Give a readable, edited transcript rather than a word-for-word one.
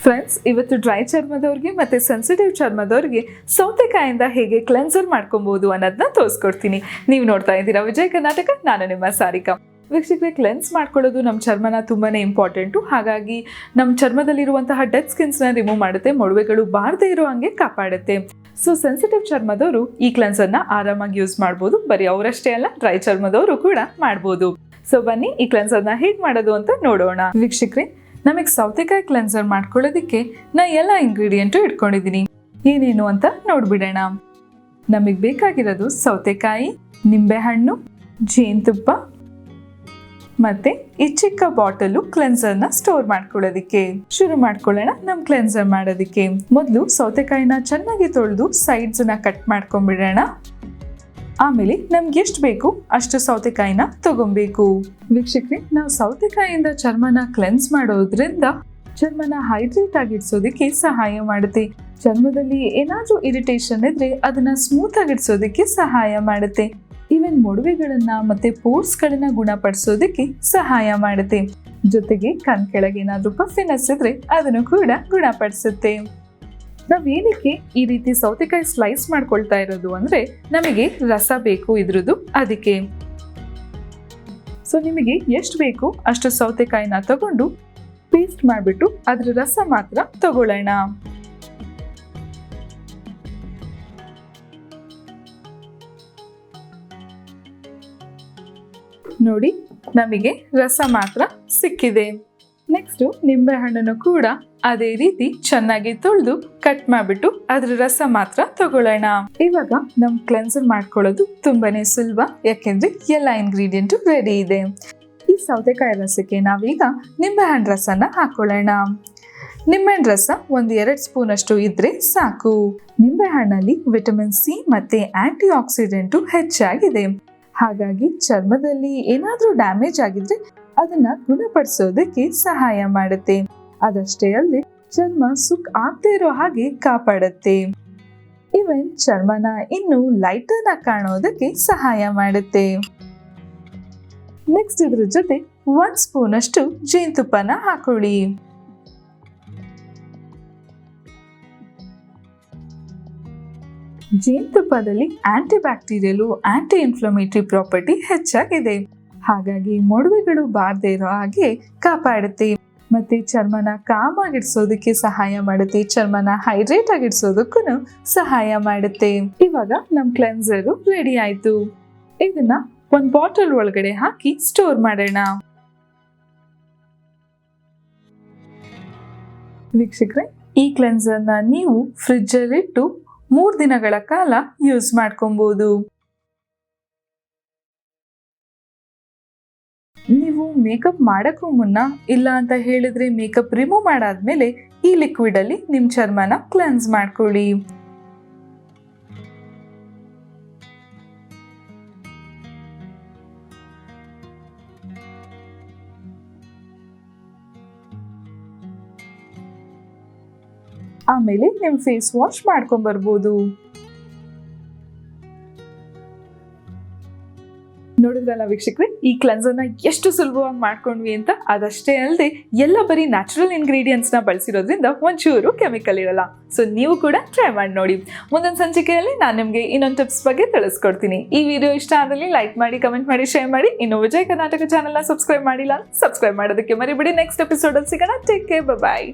Friends, ಇವತ್ತು dry ಚರ್ಮದವ್ರಿಗೆ ಮತ್ತು sensitive ಚರ್ಮದವ್ರಿಗೆ ಸೌತೆಕಾಯಿಂದ ಹೇಗೆ ಕ್ಲೆನ್ಸರ್ ಮಾಡ್ಕೊಬೋದು ಅನ್ನೋದನ್ನ ತೋರಿಸ್ಕೊಡ್ತೀನಿ. ನೀವು ನೋಡ್ತಾ ಇದ್ದೀರಾ ವಿಜಯ್ ಕರ್ನಾಟಕ, ನಾನು ನಿಮ್ಮ ಸಾರಿಕಾ. ವೀಕ್ಷಕರೇ, ಕ್ಲೆನ್ಸ್ ಮಾಡ್ಕೊಳ್ಳೋದು ನಮ್ಮ ಚರ್ಮನ ತುಂಬಾ ಇಂಪಾರ್ಟೆಂಟು. ಹಾಗಾಗಿ ನಮ್ಮ ಚರ್ಮದಲ್ಲಿರುವಂತಹ ಡೆಡ್ ಸ್ಕಿನ್ಸ್ನ ರಿಮೂವ್ ಮಾಡುತ್ತೆ, ಮೊಡವೆಗಳು ಬಾರದೇ ಇರೋ ಹಂಗೆ ಕಾಪಾಡುತ್ತೆ. ಸೊ ಸೆನ್ಸಿಟಿವ್ ಚರ್ಮದವರು ಈ ಕ್ಲೆನ್ಸರ್ನ ಆರಾಮಾಗಿ ಯೂಸ್ ಮಾಡ್ಬೋದು. ಬರೀ ಅವರಷ್ಟೇ ಅಲ್ಲ, ಡ್ರೈ ಚರ್ಮದವರು ಕೂಡ ಮಾಡ್ಬೋದು. ಸೊ ಬನ್ನಿ ಈ ಕ್ಲೆನ್ಸರ್ನ ಹೇಗೆ ಮಾಡೋದು ಅಂತ ನೋಡೋಣ. ವೀಕ್ಷಕರೇ, ನಮಗೆ ಸೌತೆಕಾಯಿ ಕ್ಲೆನ್ಸರ್ ಮಾಡ್ಕೊಳ್ಳೋದಕ್ಕೆ ನಾ ಎಲ್ಲ ಇಂಗ್ರೀಡಿಯೆಂಟು ಇಟ್ಕೊಂಡಿದ್ದೀನಿ. ಏನೇನು ಅಂತ ನೋಡ್ಬಿಡೋಣ. ನಮಗೆ ಬೇಕಾಗಿರೋದು ಸೌತೆಕಾಯಿ, ನಿಂಬೆಹಣ್ಣು, ಜೇನುತುಪ್ಪ ಮತ್ತೆ ಈ ಚಿಕ್ಕ ಬಾಟಲು ಕ್ಲೆನ್ಸರ್ನ ಸ್ಟೋರ್ ಮಾಡ್ಕೊಳ್ಳೋದಕ್ಕೆ. ಶುರು ಮಾಡ್ಕೊಳ್ಳೋಣ ನಮ್ಮ ಕ್ಲೆನ್ಸರ್ ಮಾಡೋದಕ್ಕೆ. ಮೊದಲು ಸೌತೆಕಾಯಿನ ಚೆನ್ನಾಗಿ ತೊಳೆದು ಸೈಡ್ಸ್ನ ಕಟ್ ಮಾಡ್ಕೊಂಡ್ಬಿಡೋಣ. ಆಮೇಲೆ ನಮ್ಗೆ ಎಷ್ಟು ಬೇಕು ಅಷ್ಟು ಸೌತೆಕಾಯಿನ ತಗೊಬೇಕು. ವೀಕ್ಷಕರೇ, ನಾವು ಸೌತೆಕಾಯಿಯಿಂದ ಚರ್ಮನ ಕ್ಲೆನ್ಸ್ ಮಾಡೋದ್ರಿಂದ ಚರ್ಮನ ಹೈಡ್ರೇಟ್ ಆಗಿಡ್ಸೋದಕ್ಕೆ ಸಹಾಯ ಮಾಡುತ್ತೆ. ಚರ್ಮದಲ್ಲಿ ಏನಾದ್ರೂ ಇರಿಟೇಷನ್ ಇದ್ರೆ ಅದನ್ನ ಸ್ಮೂತ್ ಆಗಿಡ್ಸೋದಕ್ಕೆ ಸಹಾಯ ಮಾಡುತ್ತೆ. ಈವನ್ ಮೊಡವೆಗಳನ್ನ ಮತ್ತೆ ಪೋರ್ಸ್ಗಳನ್ನ ಗುಣಪಡಿಸೋದಕ್ಕೆ ಸಹಾಯ ಮಾಡುತ್ತೆ. ಜೊತೆಗೆ ಕಣ್ ಕೆಳಗೆ ಏನಾದ್ರೂ ಪಫಿನೆಸ್ ಇದ್ರೆ ಅದನ್ನು ಕೂಡ ಗುಣಪಡಿಸುತ್ತೆ. ನಾವೇನಕ್ಕೆ ಈ ರೀತಿ ಸೌತೆಕಾಯಿ ಸ್ಲೈಸ್ ಮಾಡ್ಕೊಳ್ತಾ ಇರೋದು ಅಂದ್ರೆ ನಮಗೆ ರಸ ಬೇಕು ಇದ್ರದ್ದು, ಅದಕ್ಕೆ. ಸೊ ನಿಮಗೆ ಎಷ್ಟು ಬೇಕು ಅಷ್ಟು ಸೌತೆಕಾಯಿನ ತಗೊಂಡು ಪೇಸ್ಟ್ ಮಾಡಿಬಿಟ್ಟು ಅದ್ರ ರಸ ಮಾತ್ರ ತಗೊಳ್ಳೋಣ. ನೋಡಿ, ನಮಗೆ ರಸ ಮಾತ್ರ ಸಿಕ್ಕಿದೆ. ನೆಕ್ಸ್ಟ್ ನಿಂಬೆ ಹಣ್ಣನ್ನು ಕೂಡ ಅದೇ ರೀತಿ ಚೆನ್ನಾಗಿ ತೊಳೆದು ಕಟ್ ಮಾಡಿಬಿಟ್ಟು ಅದ್ರ ರಸ ಮಾತ್ರ ತಗೊಳ್ಳೋಣ. ಇವಾಗ ನಮ್ ಕ್ಲೆನ್ಸರ್ ಮಾಡ್ಕೊಳ್ಳೋದು ತುಂಬಾನೇ ಸುಲಭ, ಯಾಕೆಂದ್ರೆ ಎಲ್ಲ ಇಂಗ್ರೀಡಿಯೆಂಟು ರೆಡಿ ಇದೆ. ಈ ಸೌತೆಕಾಯಿ ರಸಕ್ಕೆ ನಾವೀಗ ನಿಂಬೆಹಣ್ಣು ರಸನ ಹಾಕೊಳ್ಳೋಣ. ನಿಂಬೆಹಣ್ಣು ರಸ 1-2 ಸ್ಪೂನ್ ಅಷ್ಟು ಇದ್ರೆ ಸಾಕು. ನಿಂಬೆಹಣ್ಣಲ್ಲಿ ವಿಟಮಿನ್ ಸಿ ಮತ್ತೆ ಆಂಟಿ ಆಕ್ಸಿಡೆಂಟು ಹೆಚ್ಚಾಗಿದೆ. ಹಾಗಾಗಿ ಚರ್ಮದಲ್ಲಿ ಏನಾದ್ರೂ ಡ್ಯಾಮೇಜ್ ಆಗಿದ್ರೆ ಅದನ್ನ ಗುಣಪಡಿಸೋದಕ್ಕೆ ಸಹಾಯ ಮಾಡುತ್ತೆ. ಅದಷ್ಟೇ ಅಲ್ಲದೆ ಚರ್ಮ ಸುಕ್ ಆಗದೆ ಇರೋ ಹಾಗೆ ಕಾಪಾಡುತ್ತೆ. ಇವನ್ ಚರ್ಮನ ಇನ್ನು ಲೈಟರ್ ಆಗಿ ಕಾಣೋದಕ್ಕೆ ಸಹಾಯ ಮಾಡುತ್ತೆ. ನೆಕ್ಸ್ಟ್ ಇದ್ರ ಜೊತೆ 1 ಸ್ಪೂನ್ ಅಷ್ಟು ಜೇನುತುಪ್ಪನ ಹಾಕೊಳ್ಳಿ. ಜೇನುತುಪ್ಪದಲ್ಲಿ anti bacterial, aunty inflammatory property ಹೆಚ್ಚಾಗಿದೆ. ಹಾಗಾಗಿ ಮೊಡವೆಗಳು ಬಾರದೇ ಇರೋ ಹಾಗೆ ಕಾಪಾಡುತ್ತೆ. ಮತ್ತೆ ಚರ್ಮನ ಕಾಮ್ ಆಗಿಡ್ಸೋದಕ್ಕೆ ಸಹಾಯ ಮಾಡುತ್ತೆ. ಚರ್ಮನ ಹೈಡ್ರೇಟ್ ಆಗಿಡ್ಸೋದಕ್ಕೂ ಸಹಾಯ ಮಾಡುತ್ತೆ. ಇವಾಗ ನಮ್ ಕ್ಲೆನ್ಸರ್ ರೆಡಿ ಆಯ್ತು. ಇದನ್ನ ಒಂದು ಬಾಟಲ್ ಒಳಗಡೆ ಹಾಕಿ ಸ್ಟೋರ್ ಮಾಡೋಣ. ವೀಕ್ಷಕರೇ, ಈ ಕ್ಲೆನ್ಸರ್ನ ನೀವು ಫ್ರಿಡ್ಜ್ ಅಲ್ಲಿ ಇಟ್ಟು 3 ದಿನಗಳ ಕಾಲ ಯೂಸ್ ಮಾಡ್ಕೊಬಹುದು. ನೀವು ಮೇಕಪ್ ಮಾಡಕ್ಕೂ ಮುನ್ನ, ಇಲ್ಲ ಅಂತ ಹೇಳಿದ್ರೆ ಮೇಕಪ್ ರಿಮೂವ್ ಮಾಡಾದ್ಮೇಲೆ ಈ ಲಿಕ್ವಿಡ್ ಅಲ್ಲಿ ನಿಮ್ ಚರ್ಮನ ಕ್ಲೆನ್ಸ್ ಮಾಡ್ಕೊಳ್ಳಿ. ಆಮೇಲೆ ನಿಮ್ ಫೇಸ್ ವಾಶ್ ಮಾಡ್ಕೊಂಡ್ ಬರ್ಬೋದು. ನೋಡಿದ್ರಲ್ಲ ವೀಕ್ಷಕರೇ, ಈ ಕ್ಲೆನ್ಸರ್ನ ಎಷ್ಟು ಸುಲಭವಾಗಿ ಮಾಡ್ಕೊಂಡ್ವಿ ಅಂತ. ಅದಷ್ಟೇ ಅಲ್ಲದೆ ಎಲ್ಲ ಬರೀ ನ್ಯಾಚುರಲ್ ಇಂಗ್ರೀಡಿಯೆಂಟ್ಸ್ನ ಬಳಸಿರೋದ್ರಿಂದ ಒಂಚೂರು ಕೆಮಿಕಲ್ ಇರಲ್ಲ. ಸೊ ನೀವು ಕೂಡ ಟ್ರೈ ಮಾಡಿ ನೋಡಿ. ಮುಂದಿನ ಸಂಚಿಕೆಯಲ್ಲಿ ನಾನು ನಿಮಗೆ ಇನ್ನೊಂದು ಟಿಪ್ಸ್ ಬಗ್ಗೆ ತಿಳಿಸ್ಕೊಡ್ತೀನಿ. ಈ ವಿಡಿಯೋ ಇಷ್ಟ ಆದಲ್ಲಿ ಲೈಕ್ ಮಾಡಿ, ಕಮೆಂಟ್ ಮಾಡಿ, ಶೇರ್ ಮಾಡಿ. ಇನ್ನು ವಿಜಯ್ ಕರ್ನಾಟಕ ಚಾನೆಲ್ನ ಸಬ್ಸ್ಕ್ರೈಬ್ ಮಾಡಿಲ್ಲ, ಸಬ್ಸ್ಕ್ರೈಬ್ ಮಾಡೋದಕ್ಕೆ ಮರಿಬೇಡಿ. ನೆಕ್ಸ್ಟ್ ಎಪಿಸೋಡಲ್ಲಿ ಸಿಗೋಣ. ಟೇಕ್ ಕೇರ್, ಬಾಯ್.